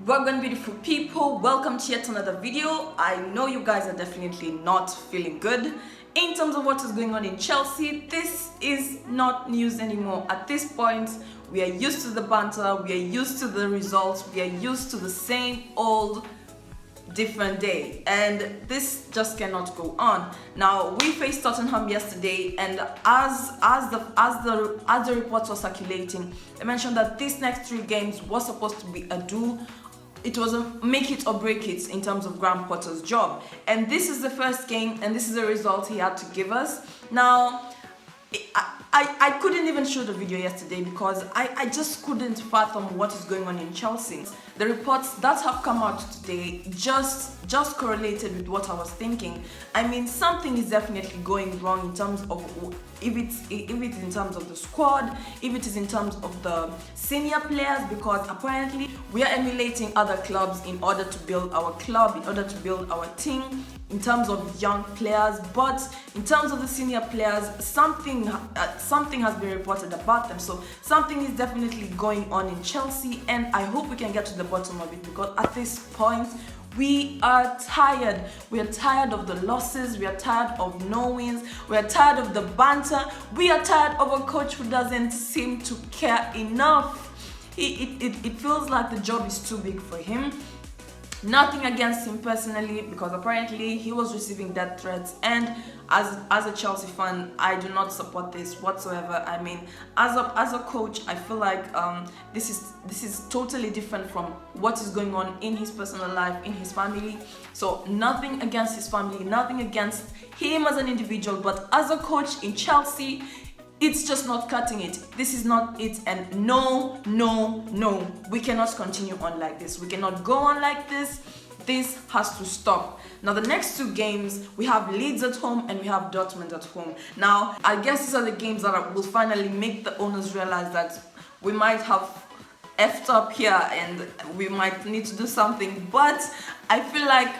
Welcome, beautiful people. Welcome to yet another video. I know you guys are definitely not feeling good in terms of what is going on in Chelsea. This is not news anymore. At this point, we are used to the banter, we are used to the results, we are used to the same old different day, and this just cannot go on. Now, we faced Tottenham yesterday, and as the reports were circulating, they mentioned that these next 3 games was supposed to be a do. It was a make it or break it in terms of Graham Potter's job, and this is the first game, and this is the result he had to give us. Now, I couldn't even show the video yesterday because I just couldn't fathom what is going on in Chelsea. The reports that have come out today just correlated with what I was thinking. I mean, something is definitely going wrong in terms of if it's in terms of the squad, if it is in terms of the senior players, because apparently we are emulating other clubs in order to build our club, in order to build our team in terms of young players, but in terms of the senior players, something has been reported about them. So something is definitely going on in Chelsea, and I hope we can get to the bottom of it, because at this point we are tired. We are tired of the losses, we are tired of no wins, we are tired of the banter, we are tired of a coach who doesn't seem to care enough. It feels like the job is too big for him. Nothing against him personally, because apparently he was receiving death threats, and as a Chelsea fan, I do not support this whatsoever. I mean, as a coach, I feel like this is totally different from what is going on in his personal life, in his family. So nothing against his family, nothing against him as an individual, but as a coach in Chelsea, it's just not cutting it. This is not it, and no, we cannot continue on like this. We cannot go on like this. This has to stop. Now, the next 2 games, we have Leeds at home and we have Dortmund at home. Now, I guess these are the games that will finally make the owners realize that we might have effed up here and we might need to do something. But I feel like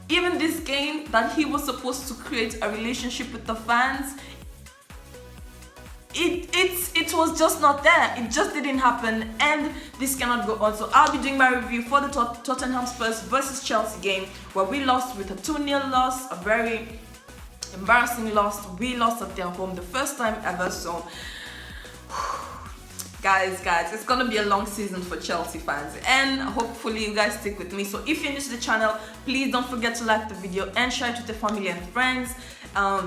even this game that he was supposed to create a relationship with the fans, it was just not there. It just didn't happen, and this cannot go on. So I'll be doing my review for the Tottenham Spurs versus Chelsea game, where we lost with a 2-0 loss, a very embarrassing loss. We lost at their home, the first time ever. So guys, it's gonna be a long season for Chelsea fans, and hopefully you guys stick with me. So if you're new to the channel, please don't forget to like the video and share it with your family and friends.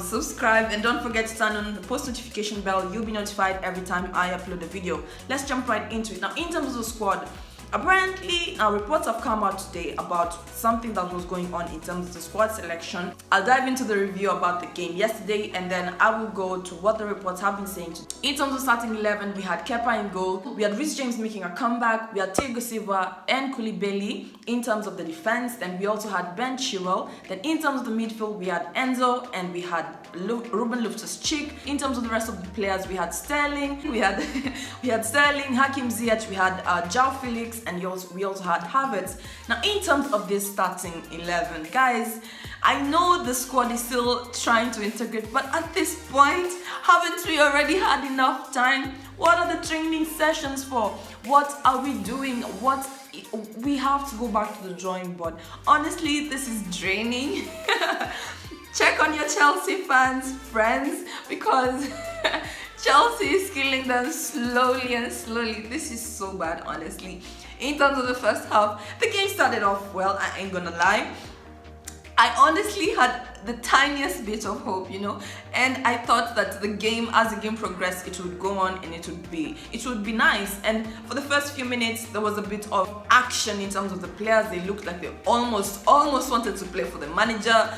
Subscribe, and don't forget to turn on the post notification bell. You'll be notified every time I upload a video. Let's jump right into it. Now, in terms of the squad, apparently reports have come out today about something that was going on in terms of the squad selection. I'll dive into the review about the game yesterday, and then I will go to what the reports have been saying today. In terms of starting 11, we had Kepa in goal, we had Reece James making a comeback, we had Thiago Silva and Koulibaly in terms of the defense, then we also had Ben Chilwell. Then in terms of the midfield, we had Enzo and we had Ruben Loftus-Cheek. In terms of the rest of the players, we had Sterling, we had Sterling, Hakim Ziyech, we had João Felix, and we also had Havertz. Now, in terms of this starting 11, guys, I know the squad is still trying to integrate, but at this point, haven't we already had enough time? What are the training sessions for? What are we doing? We have to go back to the drawing board. Honestly, this is draining. Check on your Chelsea friends, because Chelsea is killing them slowly and slowly. This is so bad, honestly. In terms of the first half, the game started off well, I ain't gonna lie. I honestly had the tiniest bit of hope, and I thought that as the game progressed, it would go on and it would be nice. And for the first few minutes, there was a bit of action in terms of the players. They looked like they almost wanted to play for the manager,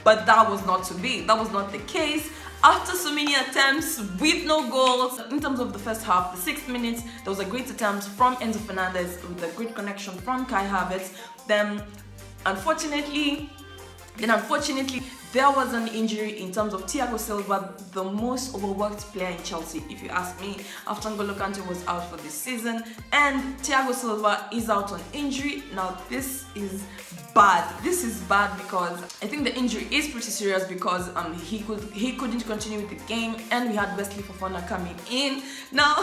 but that was not to be. That was not the case. After so many attempts with no goals, in terms of the first half, the 6th minute, there was a great attempt from Enzo Fernandez with a great connection from Kai Havertz. Then, unfortunately, there was an injury in terms of Thiago Silva, the most overworked player in Chelsea, if you ask me, after N'Golo Kante was out for this season, and Thiago Silva is out on injury. Now, this is bad. This is bad because I think the injury is pretty serious, because he couldn't continue with the game, and we had Wesley Fofana coming in. Now,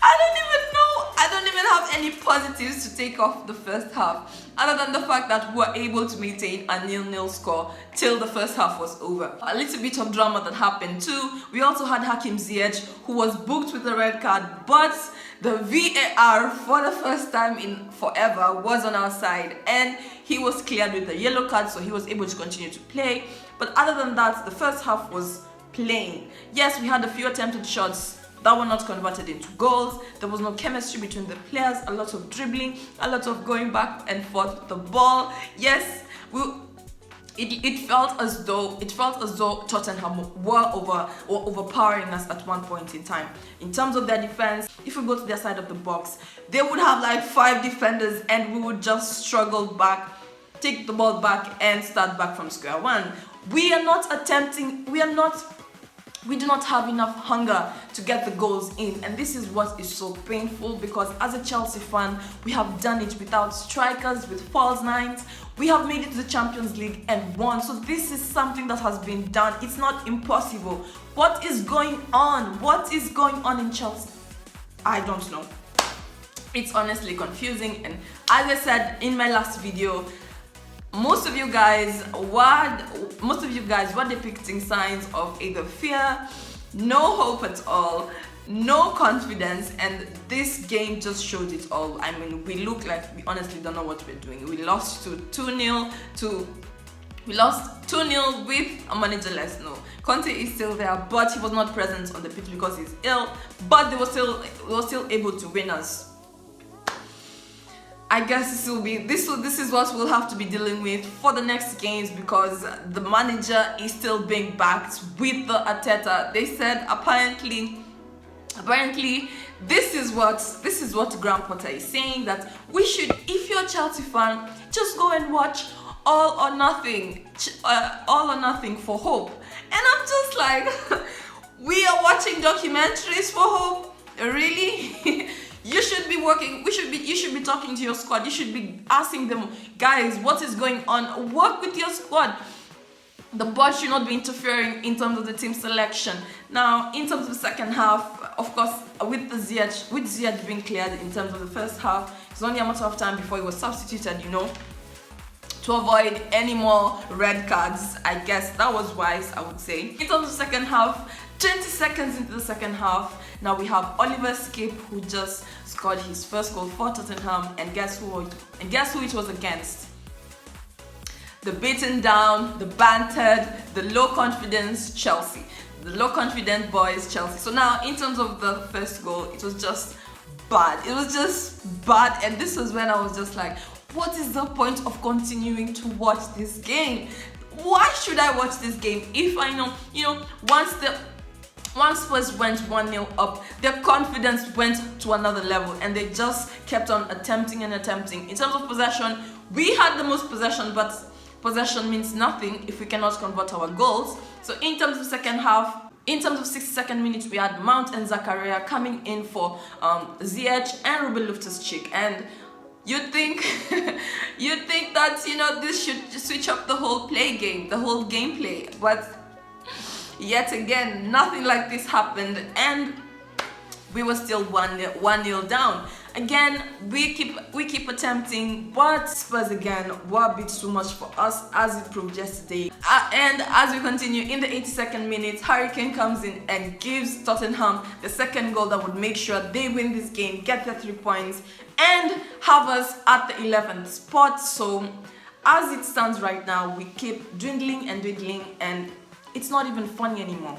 I don't even know. I don't even have any positives to take off the first half, other than the fact that we were able to maintain a 0-0 score till the first half was over. A little bit of drama that happened too. We also had Hakim Ziyech, who was booked with a red card, but the VAR for the first time in forever was on our side, and he was cleared with a yellow card, so he was able to continue to play. But other than that, the first half was plain. Yes, we had a few attempted shots that were not converted into goals. There was no chemistry between the players, a lot of dribbling, a lot of going back and forth with the ball. Yes, it felt as though Tottenham were overpowering us at one point in time. In terms of their defense, if we go to their side of the box, they would have like 5 defenders and we would just struggle back, take the ball back and start back from square one. We do not have enough hunger to get the goals in, and this is what is so painful, because as a Chelsea fan, we have done it without strikers, with false nines. We have made it to the Champions League and won, so this is something that has been done. It's not impossible. What is going on? What is going on in Chelsea? I don't know. It's honestly confusing, and as I said in my last video, most of you guys were depicting signs of either fear, no hope at all, no confidence, and this game just showed it all. I mean, we look like we honestly don't know what we're doing. We lost 2-0 with a managerless. No, Conte is still there, but he was not present on the pitch because he's ill. But they were still able to win us. I guess this is what we'll have to be dealing with for the next games, because the manager is still being backed with the Arteta. They said apparently this is what Graham Potter is saying, that we should, if you're a Chelsea fan, just go and watch All or Nothing for hope. And I'm just like, we are watching documentaries for hope? Really? You should be working, you should be talking to your squad. You should be asking them, guys, what is going on? Work with your squad. The board should not be interfering in terms of the team selection. Now, in terms of the second half, of course, with Ziyech being cleared in terms of the first half, it's only a matter of time before he was substituted, to avoid any more red cards. I guess that was wise, I would say. In terms of the second half, 20 seconds into the second half, now we have Oliver Skip, who just scored his first goal for Tottenham, and guess who it was against? The beaten down, the bantered, the low confidence Chelsea. The low confident boys Chelsea. So now, in terms of the first goal, it was just bad. It was just bad, and this was when I was just like, what is the point of continuing to watch this game? Why should I watch this game if I know, once Spurs went 1-0 up, their confidence went to another level, and they just kept on attempting and attempting. In terms of possession, we had the most possession, but possession means nothing if we cannot convert our goals. So in terms of second half, in terms of 62nd minute, we had Mount and Zakaria coming in for Ziyech and Ruben Loftus-Cheek, and you'd think that this should switch up the whole gameplay, but yet again, nothing like this happened, and we were still 1-0 down. Again, we keep attempting, but Spurs again were a bit too much for us, as it proved yesterday. And as we continue, in the 82nd minute, Harry Kane comes in and gives Tottenham the second goal that would make sure they win this game, get their 3 points, and have us at the 11th spot. So as it stands right now, we keep dwindling, and it's not even funny anymore.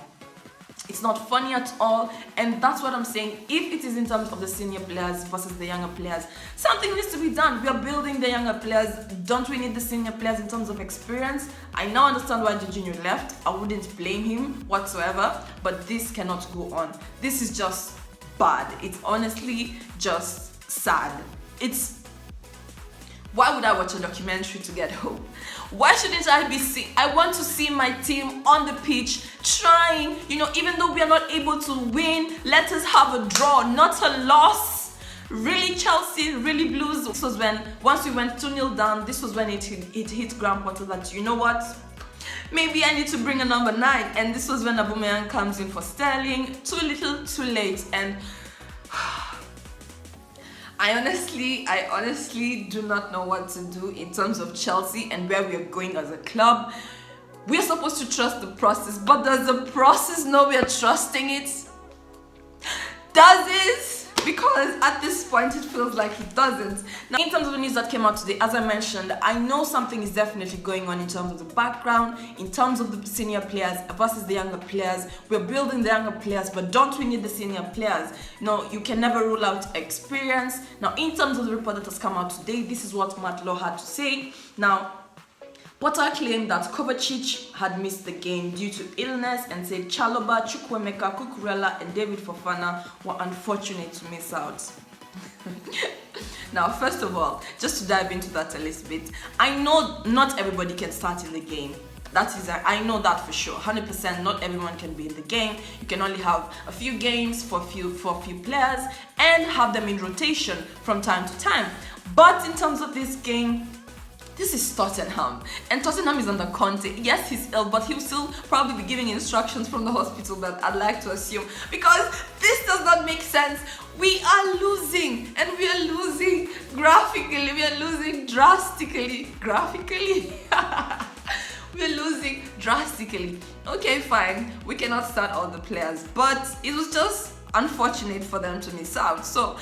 It's not funny at all, and that's what I'm saying. If it is in terms of the senior players versus the younger players, something needs to be done. We are building the younger players. Don't we need the senior players in terms of experience? I now understand why Jorginho left. I wouldn't blame him whatsoever, but this cannot go on. This is just bad. It's honestly just sad. Why would I watch a documentary to get hope? Why shouldn't I want to see my team on the pitch trying, even though we are not able to win, let us have a draw, not a loss. Really, Chelsea, really Blues. This was when, once we went 2-0 down, this was when it hit Graham Potter that, you know what? Maybe I need to bring a number 9. And this was when Aubameyang comes in for Sterling. Too little, too late. And I honestly do not know what to do in terms of Chelsea and where we are going as a club. We're supposed to trust the process, but does the process know we are trusting it? Does it? Because at this point it feels like it doesn't. Now, in terms of the news that came out today, as I mentioned, I know something is definitely going on in terms of the background, in terms of the senior players versus the younger players. We're building the younger players, but don't we need the senior players? No, you can never rule out experience. Now, in terms of the report that has come out today, this is what Matt Law had to say. Now, Potter claimed that Kovacic had missed the game due to illness and said Chalobah, Chukwuemeka, Cucurella and David Fofana were unfortunate to miss out. Now, first of all, just to dive into that a little bit, I know not everybody can start in the game. I know that for sure. 100%, not everyone can be in the game. You can only have a few games for a few players and have them in rotation from time to time. But in terms of this game, this is Tottenham, and Tottenham is under Conte. Yes, he's ill, but he'll still probably be giving instructions from the hospital, but I'd like to assume, because this does not make sense. We are losing, and we are losing graphically, we are losing drastically. Graphically? We are losing drastically. Okay, fine, we cannot start all the players, but it was just unfortunate for them to miss out. So,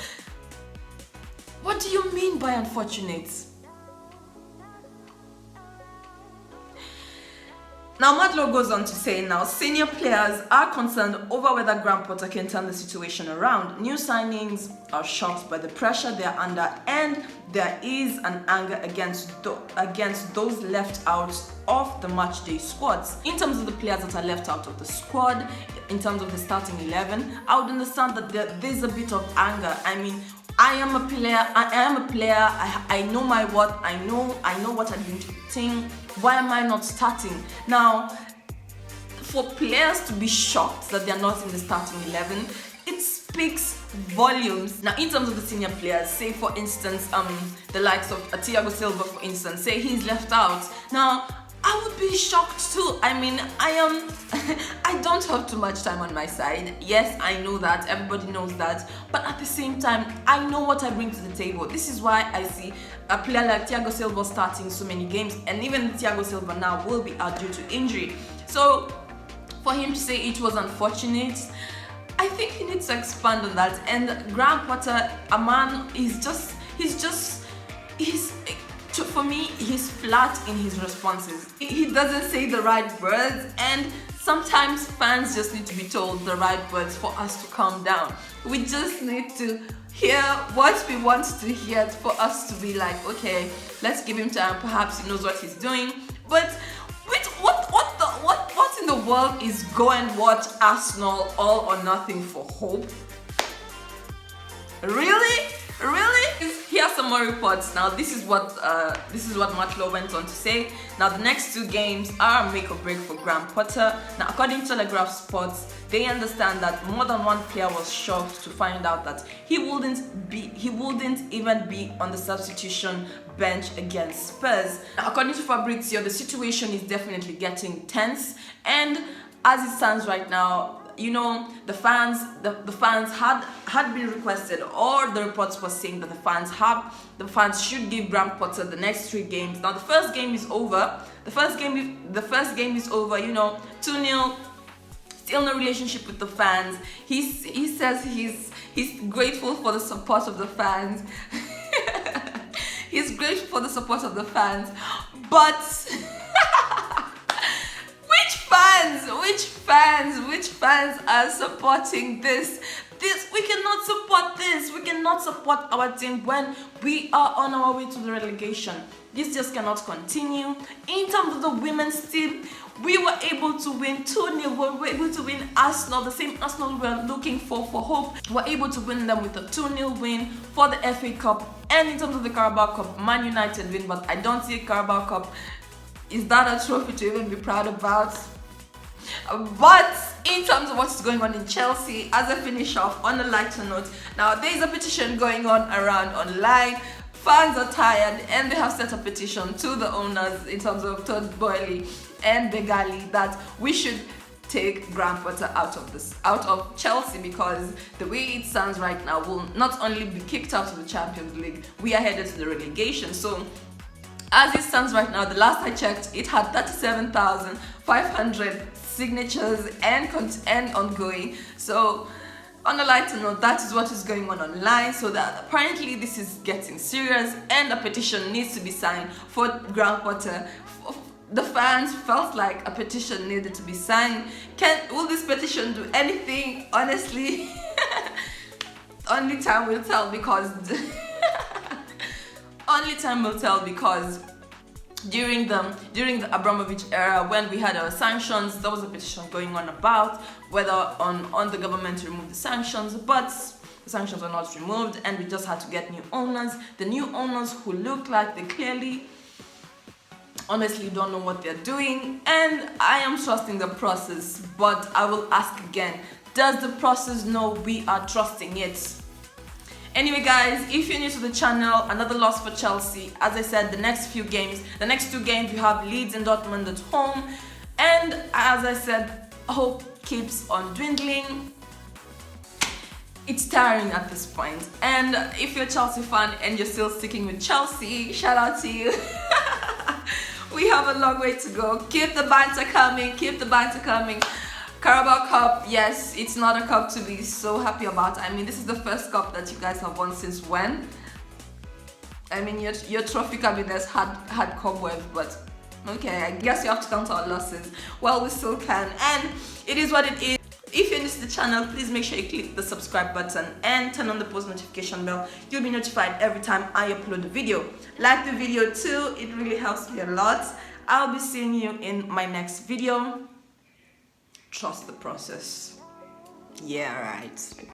what do you mean by unfortunate? Now, Madlow goes on to say, now, senior players are concerned over whether Graham Potter can turn the situation around. New signings are shocked by the pressure they are under, and there is an anger against those left out of the matchday squads. In terms of the players that are left out of the squad, in terms of the starting 11, I would understand that there's a bit of anger. I mean, I am a player. I know my worth. I know what I'm doing. Why am I not starting? Now, for players to be shocked that they're not in the starting 11, it speaks volumes. Now, in terms of the senior players, say for instance, the likes of Thiago Silva, for instance, say he's left out. Now, I would be shocked too. I mean, I don't have too much time on my side. Yes, I know that. Everybody knows that. But at the same time, I know what I bring to the table. This is why I see a player like Thiago Silva starting so many games. And even Thiago Silva now will be out due to injury. So, for him to say it was unfortunate, I think he needs to expand on that. And Graham Potter, a man, for me, he's flat in his responses. He doesn't say the right words, and sometimes fans just need to be told the right words for us to calm down. We just need to hear what we want to hear for us to be like, okay, let's give him time. Perhaps he knows what he's doing. But what in the world is go and watch Arsenal All or Nothing for hope? Really? Here are some more reports. Now, this is what Matlow went on to say. Now, the next two games are a make or break for Graham Potter. Now, according to Telegraph Sports, they understand that more than one player was shocked to find out that he wouldn't even be on the substitution bench against Spurs. Now, according to Fabrizio, the situation is definitely getting tense, and as it stands right now, you know, the fans had been requested, or the reports were saying that the fans should give Graham Potter the next 3 games. Now, the first game is over. The first game is over. You know, 2-0. Still no relationship with the fans. He says he's grateful for the support of the fans. He's grateful for the support of the fans, but which fans are supporting this? We cannot support this. We cannot support our team when we are on our way to the relegation. This just cannot continue. In terms of the women's team, we were able to win 2-0. We were able to win Arsenal, the same Arsenal we were looking for hope. We were able to win them with a 2-0 win for the FA Cup. And in terms of the Carabao Cup, Man United win, but I don't see a Carabao Cup. Is that a trophy to even be proud about? But in terms of what's going on in Chelsea, as I finish off on a lighter note, now there's a petition going on around online. Fans are tired, and they have set a petition to the owners in terms of Todd Boehly and Begali that we should take Graham Potter out of Chelsea, because the way it stands right now, will not only be kicked out of the Champions League, we are headed to the relegation. So as it stands right now, the last I checked, it had 37,500 signatures and ongoing. So on a lighter note, that is what is going on online. So that apparently this is getting serious, and a petition needs to be signed for Graham Potter. The fans felt like a petition needed to be signed. Will this petition do anything? Honestly, only time will tell, because only time will tell, because during the Abramovich era, when we had our sanctions, there was a petition going on about whether on the government to remove the sanctions, but the sanctions were not removed, and we just had to get new owners. The new owners, who look like they clearly, honestly, don't know what they're doing, and I am trusting the process. But I will ask again, does the process know we are trusting it? Anyway guys, if you're new to the channel, another loss for Chelsea. As I said, the next two games you have Leeds and Dortmund at home, and as I said, hope keeps on dwindling. It's tiring at this point, and if you're a Chelsea fan and you're still sticking with Chelsea, shout out to you. We have a long way to go. Keep the banter coming, Carabao Cup, yes, it's not a cup to be so happy about. I mean, this is the first cup that you guys have won since when? I mean, your trophy cabinets had cobwebs, but okay, I guess you have to count our losses. Well, we still can, and it is what it is. If you're new to the channel, please make sure you click the subscribe button and turn on the post notification bell. You'll be notified every time I upload a video. Like the video too, it really helps me a lot. I'll be seeing you in my next video. Trust the process. Yeah, right.